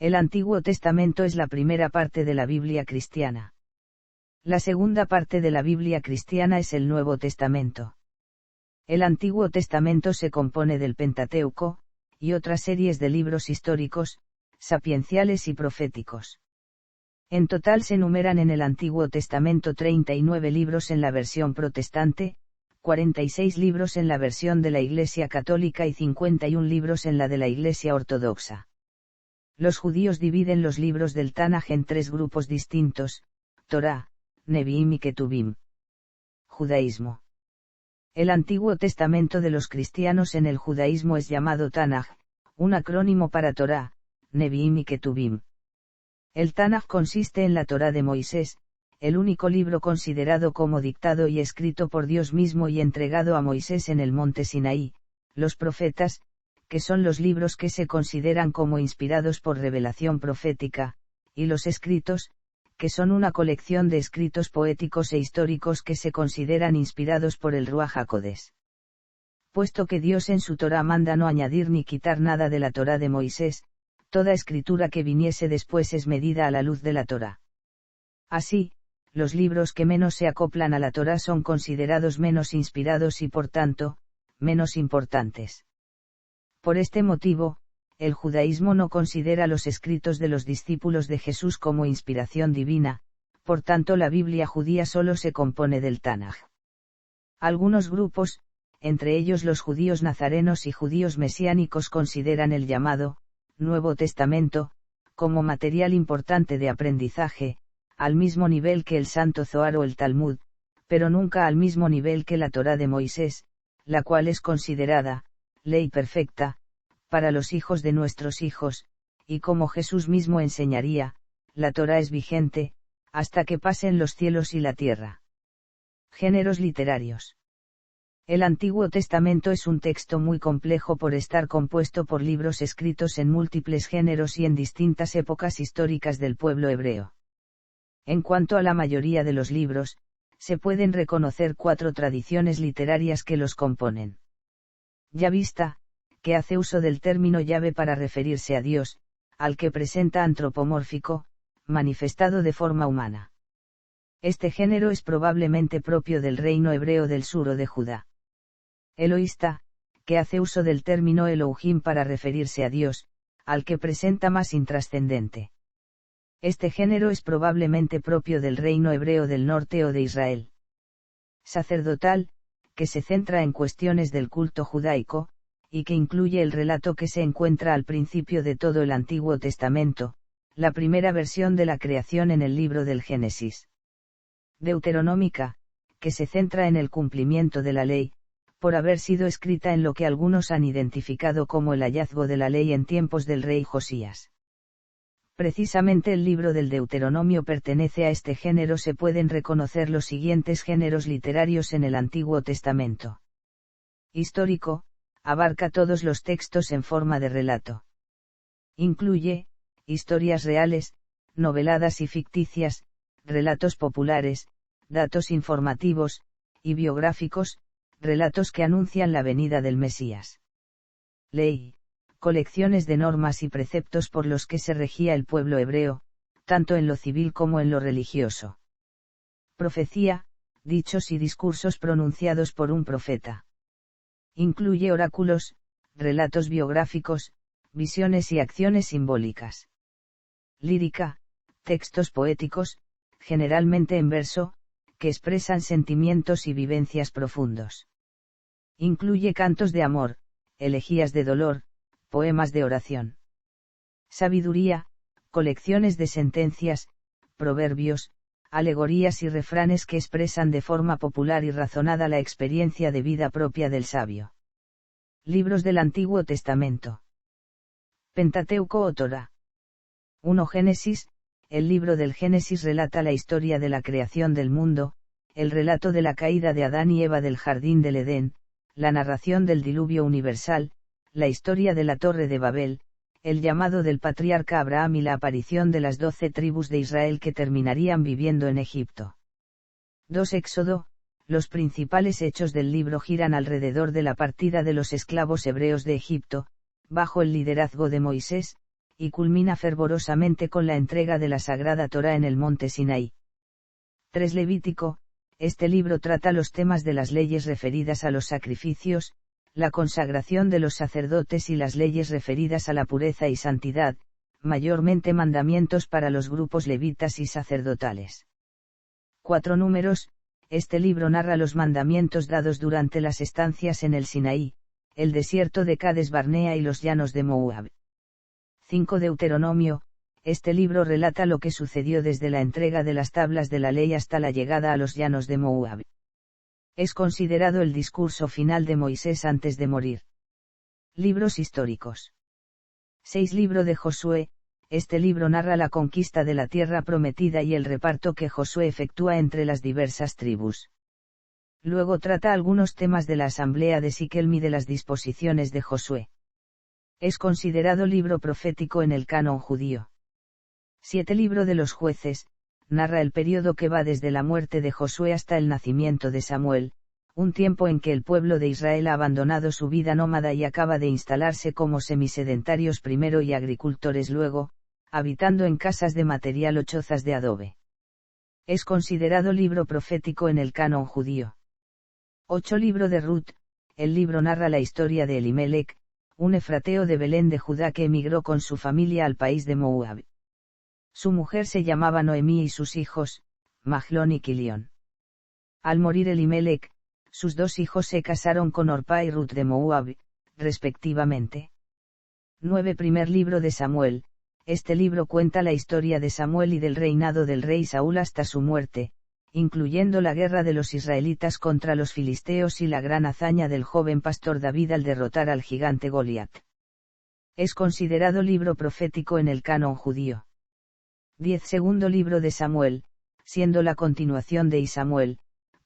El Antiguo Testamento es la primera parte de la Biblia cristiana. La segunda parte de la Biblia cristiana es el Nuevo Testamento. El Antiguo Testamento se compone del Pentateuco, y otras series de libros históricos, sapienciales y proféticos. En total se numeran en el Antiguo Testamento 39 libros en la versión protestante, 46 libros en la versión de la Iglesia Católica y 51 libros en la de la Iglesia Ortodoxa. Los judíos dividen los libros del Tanaj en tres grupos distintos: Torá, Neviim y Ketuvim. Judaísmo. El Antiguo Testamento de los cristianos en el judaísmo es llamado Tanaj, un acrónimo para Torá, Neviim y Ketuvim. El Tanaj consiste en la Torá de Moisés, el único libro considerado como dictado y escrito por Dios mismo y entregado a Moisés en el monte Sinaí, los profetas, que son los libros que se consideran como inspirados por revelación profética, y los escritos, que son una colección de escritos poéticos e históricos que se consideran inspirados por el Ruaj HaKodesh. Puesto que Dios en su Torá manda no añadir ni quitar nada de la Torá de Moisés, toda escritura que viniese después es medida a la luz de la Torá. Así, los libros que menos se acoplan a la Torá son considerados menos inspirados y por tanto, menos importantes. Por este motivo, el judaísmo no considera los escritos de los discípulos de Jesús como inspiración divina, por tanto la Biblia judía solo se compone del Tanaj. Algunos grupos, entre ellos los judíos nazarenos y judíos mesiánicos, consideran el llamado Nuevo Testamento como material importante de aprendizaje, al mismo nivel que el Santo Zohar o el Talmud, pero nunca al mismo nivel que la Torá de Moisés, la cual es considerada ley perfecta para los hijos de nuestros hijos, y como Jesús mismo enseñaría, la Torá es vigente hasta que pasen los cielos y la tierra. Géneros literarios. El Antiguo Testamento es un texto muy complejo por estar compuesto por libros escritos en múltiples géneros y en distintas épocas históricas del pueblo hebreo. En cuanto a la mayoría de los libros, se pueden reconocer 4 tradiciones literarias que los componen. Yavista, que hace uso del término Yahvé para referirse a Dios, al que presenta antropomórfico, manifestado de forma humana. Este género es probablemente propio del reino hebreo del sur o de Judá. Eloísta, que hace uso del término Elohim para referirse a Dios, al que presenta más intrascendente. Este género es probablemente propio del reino hebreo del norte o de Israel. Sacerdotal, que se centra en cuestiones del culto judaico, y que incluye el relato que se encuentra al principio de todo el Antiguo Testamento, la primera versión de la creación en el libro del Génesis. Deuteronómica, que se centra en el cumplimiento de la ley, por haber sido escrita en lo que algunos han identificado como el hallazgo de la ley en tiempos del rey Josías. Precisamente el libro del Deuteronomio pertenece a este género. Se pueden reconocer los siguientes géneros literarios en el Antiguo Testamento. Histórico, abarca todos los textos en forma de relato. Incluye historias reales, noveladas y ficticias, relatos populares, datos informativos y biográficos, relatos que anuncian la venida del Mesías. Ley, colecciones de normas y preceptos por los que se regía el pueblo hebreo, tanto en lo civil como en lo religioso. Profecía, dichos y discursos pronunciados por un profeta. Incluye oráculos, relatos biográficos, visiones y acciones simbólicas. Lírica, textos poéticos, generalmente en verso, que expresan sentimientos y vivencias profundos. Incluye cantos de amor, elegías de dolor, poemas de oración. Sabiduría, colecciones de sentencias, proverbios, alegorías y refranes que expresan de forma popular y razonada la experiencia de vida propia del sabio. Libros del Antiguo Testamento. Pentateuco o Torá. 1. Génesis. El libro del Génesis relata la historia de la creación del mundo, el relato de la caída de Adán y Eva del jardín del Edén, la narración del diluvio universal, la historia de la Torre de Babel, el llamado del patriarca Abraham y la aparición de las 12 tribus de Israel que terminarían viviendo en Egipto. 2. Éxodo. Los principales hechos del libro giran alrededor de la partida de los esclavos hebreos de Egipto, bajo el liderazgo de Moisés, y culmina fervorosamente con la entrega de la Sagrada Torá en el monte Sinaí. 3. Levítico. Este libro trata los temas de las leyes referidas a los sacrificios, la consagración de los sacerdotes y las leyes referidas a la pureza y santidad, mayormente mandamientos para los grupos levitas y sacerdotales. 4. Números. Este libro narra los mandamientos dados durante las estancias en el Sinaí, el desierto de Cades Barnea y los llanos de Moab. 5. Deuteronomio. Este libro relata lo que sucedió desde la entrega de las tablas de la ley hasta la llegada a los llanos de Moab. Es considerado el discurso final de Moisés antes de morir. Libros históricos. 6. Libro de Josué. Este libro narra la conquista de la tierra prometida y el reparto que Josué efectúa entre las diversas tribus. Luego trata algunos temas de la asamblea de Siquelm y de las disposiciones de Josué. Es considerado libro profético en el canon judío. 7. Libro de los jueces. Narra el periodo que va desde la muerte de Josué hasta el nacimiento de Samuel, un tiempo en que el pueblo de Israel ha abandonado su vida nómada y acaba de instalarse como semisedentarios primero y agricultores luego, habitando en casas de material o chozas de adobe. Es considerado libro profético en el canon judío. 8. Libro de Ruth. El libro narra la historia de Elimelec, un efrateo de Belén de Judá que emigró con su familia al país de Moab. Su mujer se llamaba Noemí y sus hijos, Mahlón y Quilión. Al morir Elimelec, sus 2 hijos se casaron con Orpá y Ruth de Moab, respectivamente. 9. Primer libro de Samuel. Este libro cuenta la historia de Samuel y del reinado del rey Saúl hasta su muerte, incluyendo la guerra de los israelitas contra los filisteos y la gran hazaña del joven pastor David al derrotar al gigante Goliat. Es considerado libro profético en el canon judío. 10. Segundo libro de Samuel, siendo la continuación de Samuel,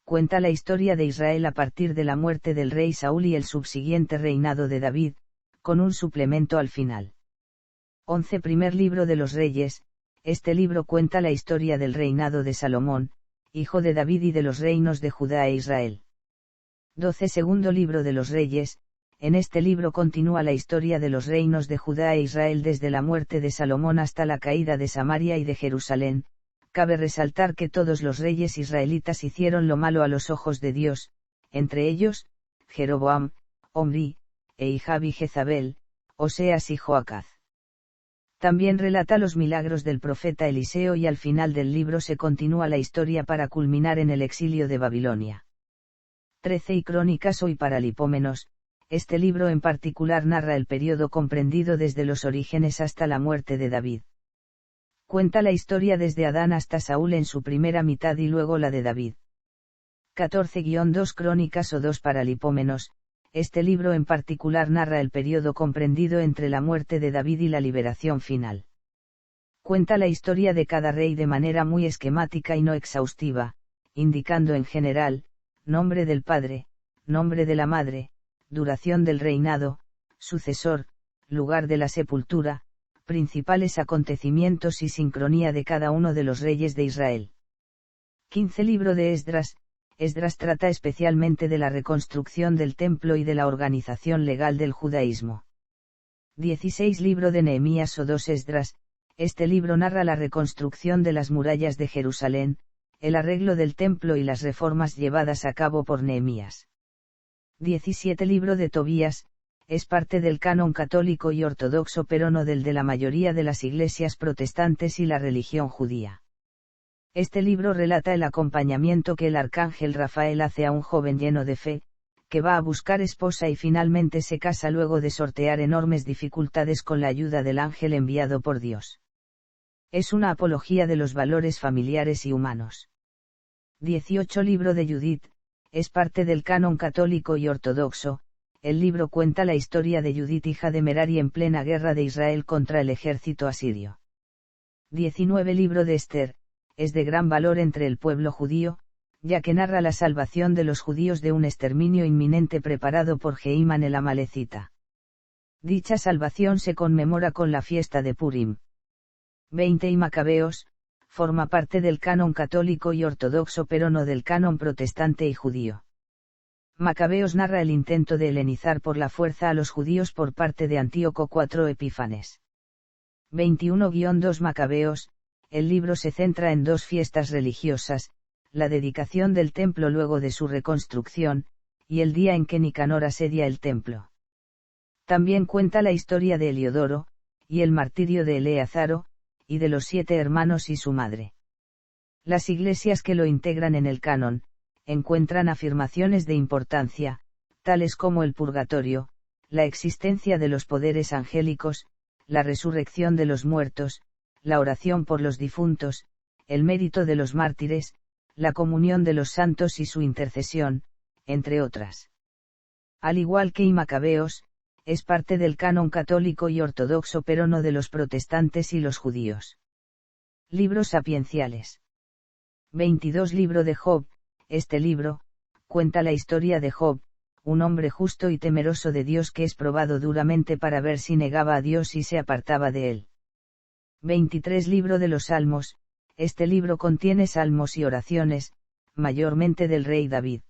cuenta la historia de Israel a partir de la muerte del rey Saúl y el subsiguiente reinado de David, con un suplemento al final. 11. Primer libro de los Reyes. Este libro cuenta la historia del reinado de Salomón, hijo de David y de los reinos de Judá e Israel. 12. Segundo libro de los Reyes. En este libro continúa la historia de los reinos de Judá e Israel desde la muerte de Salomón hasta la caída de Samaria y de Jerusalén. Cabe resaltar que todos los reyes israelitas hicieron lo malo a los ojos de Dios, entre ellos, Jeroboam, Omri, Ehab y Jezabel, Oseas y Joacaz. También relata los milagros del profeta Eliseo y al final del libro se continúa la historia para culminar en el exilio de Babilonia. 13. Y Crónicas o y Paralipómenos. Este libro en particular narra el periodo comprendido desde los orígenes hasta la muerte de David. Cuenta la historia desde Adán hasta Saúl en su primera mitad y luego la de David. 14-2 Crónicas o 2 Paralipómenos. Este libro en particular narra el periodo comprendido entre la muerte de David y la liberación final. Cuenta la historia de cada rey de manera muy esquemática y no exhaustiva, indicando en general, nombre del padre, nombre de la madre, duración del reinado, sucesor, lugar de la sepultura, principales acontecimientos y sincronía de cada uno de los reyes de Israel. 15 Libro de Esdras. Esdras trata especialmente de la reconstrucción del templo y de la organización legal del judaísmo. 16 Libro de Nehemías o 2 Esdras. Este libro narra la reconstrucción de las murallas de Jerusalén, el arreglo del templo y las reformas llevadas a cabo por Nehemías. 17 Libro de Tobías. Es parte del canon católico y ortodoxo pero no del de la mayoría de las iglesias protestantes y la religión judía. Este libro relata el acompañamiento que el arcángel Rafael hace a un joven lleno de fe, que va a buscar esposa y finalmente se casa luego de sortear enormes dificultades con la ayuda del ángel enviado por Dios. Es una apología de los valores familiares y humanos. 18 Libro de Judith. Es parte del canon católico y ortodoxo. El libro cuenta la historia de Judith hija de Merari en plena guerra de Israel contra el ejército asirio. 19 Libro de Esther. Es de gran valor entre el pueblo judío, ya que narra la salvación de los judíos de un exterminio inminente preparado por Geimán el Amalecita. Dicha salvación se conmemora con la fiesta de Purim. 20 Y Macabeos. Forma parte del canon católico y ortodoxo pero no del canon protestante y judío. Macabeos narra el intento de helenizar por la fuerza a los judíos por parte de Antíoco IV Epífanes. 21-2 Macabeos. El libro se centra en dos fiestas religiosas, la dedicación del templo luego de su reconstrucción, y el día en que Nicanor asedia el templo. También cuenta la historia de Heliodoro, y el martirio de Eleazaro, y de los 7 hermanos y su madre. Las iglesias que lo integran en el canon, encuentran afirmaciones de importancia, tales como el purgatorio, la existencia de los poderes angélicos, la resurrección de los muertos, la oración por los difuntos, el mérito de los mártires, la comunión de los santos y su intercesión, entre otras. Al igual que Macabeos, es parte del canon católico y ortodoxo pero no de los protestantes y los judíos. Libros sapienciales. 22 Libro de Job. Este libro, cuenta la historia de Job, un hombre justo y temeroso de Dios que es probado duramente para ver si negaba a Dios y se apartaba de él. 23 Libro de los Salmos. Este libro contiene salmos y oraciones, mayormente del rey David.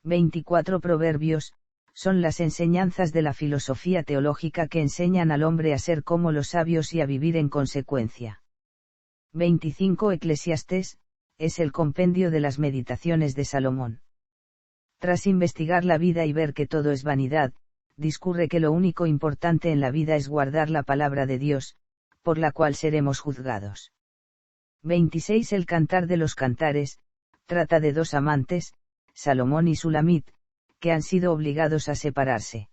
24 Proverbios. Son las enseñanzas de la filosofía teológica que enseñan al hombre a ser como los sabios y a vivir en consecuencia. 25 Eclesiastés. Es el compendio de las meditaciones de Salomón. Tras investigar la vida y ver que todo es vanidad, discurre que lo único importante en la vida es guardar la palabra de Dios, por la cual seremos juzgados. 26 El Cantar de los Cantares. Trata de dos amantes, Salomón y Sulamit, que han sido obligados a separarse.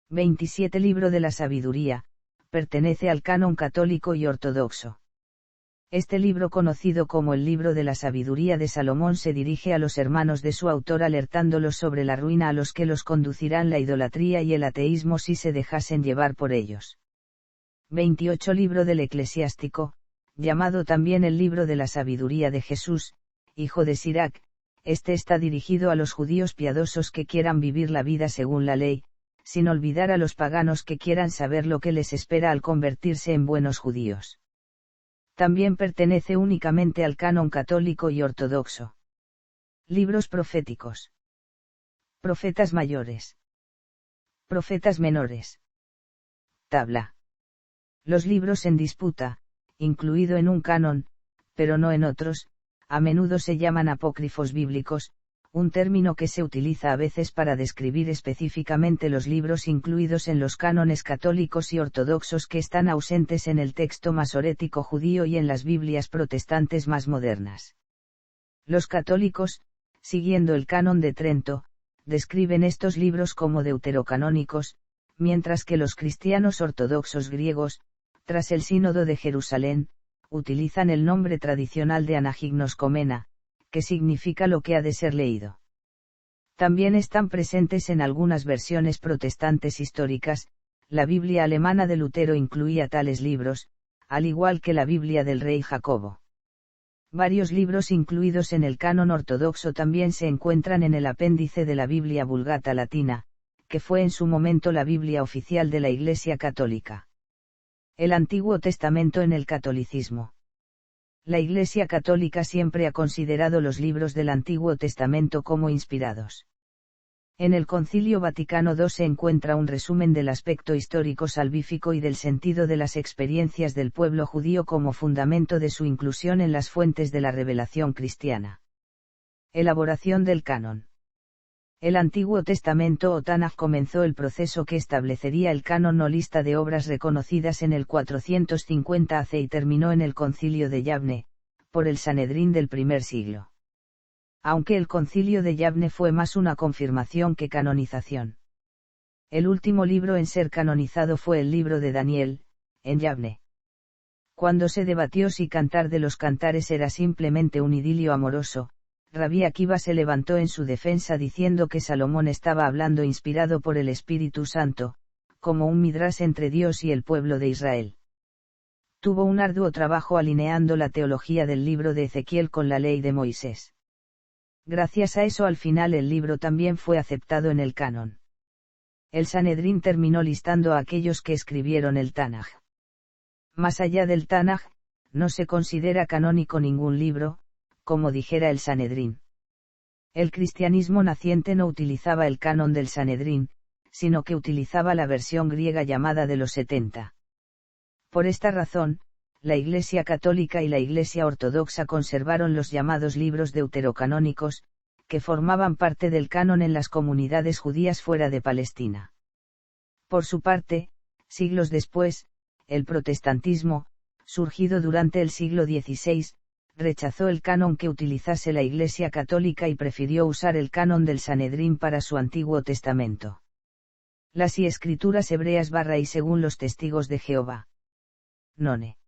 27 Libro de la Sabiduría. Pertenece al canon católico y ortodoxo. Este libro, conocido como el Libro de la Sabiduría de Salomón, se dirige a los hermanos de su autor alertándolos sobre la ruina a los que los conducirán la idolatría y el ateísmo si se dejasen llevar por ellos. 28 Libro del Eclesiástico, llamado también el Libro de la Sabiduría de Jesús, hijo de Sirac. Este está dirigido a los judíos piadosos que quieran vivir la vida según la ley, sin olvidar a los paganos que quieran saber lo que les espera al convertirse en buenos judíos. También pertenece únicamente al canon católico y ortodoxo. Libros proféticos. Profetas mayores. Profetas menores. Tabla. Los libros en disputa, incluido en un canon, pero no en otros, a menudo se llaman apócrifos bíblicos, un término que se utiliza a veces para describir específicamente los libros incluidos en los cánones católicos y ortodoxos que están ausentes en el texto masorético judío y en las Biblias protestantes más modernas. Los católicos, siguiendo el canon de Trento, describen estos libros como deuterocanónicos, mientras que los cristianos ortodoxos griegos, tras el Sínodo de Jerusalén, utilizan el nombre tradicional de Anagignoscomena, que significa lo que ha de ser leído. También están presentes en algunas versiones protestantes históricas. La Biblia alemana de Lutero incluía tales libros, al igual que la Biblia del rey Jacobo. Varios libros incluidos en el canon ortodoxo también se encuentran en el apéndice de la Biblia Vulgata latina, que fue en su momento la Biblia oficial de la Iglesia Católica. El Antiguo Testamento en el catolicismo. La Iglesia Católica siempre ha considerado los libros del Antiguo Testamento como inspirados. En el Concilio Vaticano II se encuentra un resumen del aspecto histórico salvífico y del sentido de las experiencias del pueblo judío como fundamento de su inclusión en las fuentes de la revelación cristiana. Elaboración del canon. El Antiguo Testamento o Tanaj comenzó el proceso que establecería el canon o lista de obras reconocidas en el 450 AC y terminó en el Concilio de Yavne, por el Sanedrín del primer siglo. Aunque el Concilio de Yavne fue más una confirmación que canonización. El último libro en ser canonizado fue el libro de Daniel, en Yavne. Cuando se debatió si Cantar de los Cantares era simplemente un idilio amoroso, Rabí Akiva se levantó en su defensa diciendo que Salomón estaba hablando inspirado por el Espíritu Santo, como un midrash entre Dios y el pueblo de Israel. Tuvo un arduo trabajo alineando la teología del libro de Ezequiel con la ley de Moisés. Gracias a eso al final el libro también fue aceptado en el canon. El Sanedrín terminó listando a aquellos que escribieron el Tanaj. Más allá del Tanaj, no se considera canónico ningún libro, como dijera el Sanedrín. El cristianismo naciente no utilizaba el canon del Sanedrín, sino que utilizaba la versión griega llamada de los 70. Por esta razón, la Iglesia Católica y la Iglesia Ortodoxa conservaron los llamados libros deuterocanónicos, que formaban parte del canon en las comunidades judías fuera de Palestina. Por su parte, siglos después, el protestantismo, surgido durante el siglo XVI, rechazó el canon que utilizase la Iglesia Católica y prefirió usar el canon del Sanedrín para su Antiguo Testamento. Las y escrituras hebreas y según los testigos de Jehová. None.